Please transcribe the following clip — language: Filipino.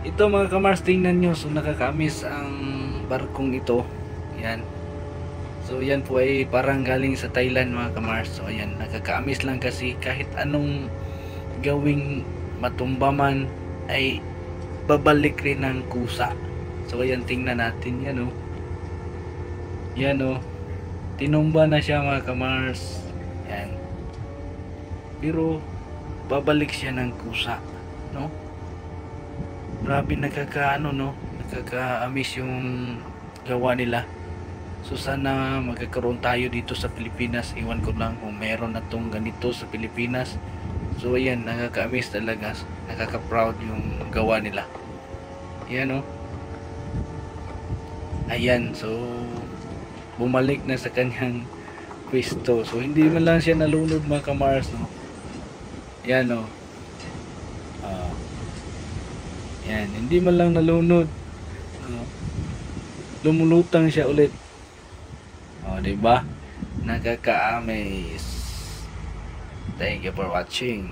Ito mga kamars, tingnan nyo. So nakakamiss ang barkong ito. Yan. So yan po ay parang galing sa Thailand mga kamars. So ayan, nakakamiss lang kasi kahit anong gawing matumba man ay babalik rin ng kusa. So ayan, tingnan natin yan oh. Yan oh. Tinumba na siya mga kamars. Yan. Pero babalik siya ng kusa, no? Grabe, nakakaano no, nakaka-amaze yung gawa nila. So sana magkakaroon tayo dito sa Pilipinas. Iwan ko lang kung meron na tong ganito sa Pilipinas. So ayan, nakaka-amaze talaga. Nakaka-proud yung gawa nila. Ayan oh. Ayan, so bumalik na sa kanyang pwesto. So hindi man lang siya nalunod mga kamars no. Ayan oh. Yan, hindi man lang nalunod. Lumulutang siya ulit. Di ba? Nakaka-amaze. Thank you for watching.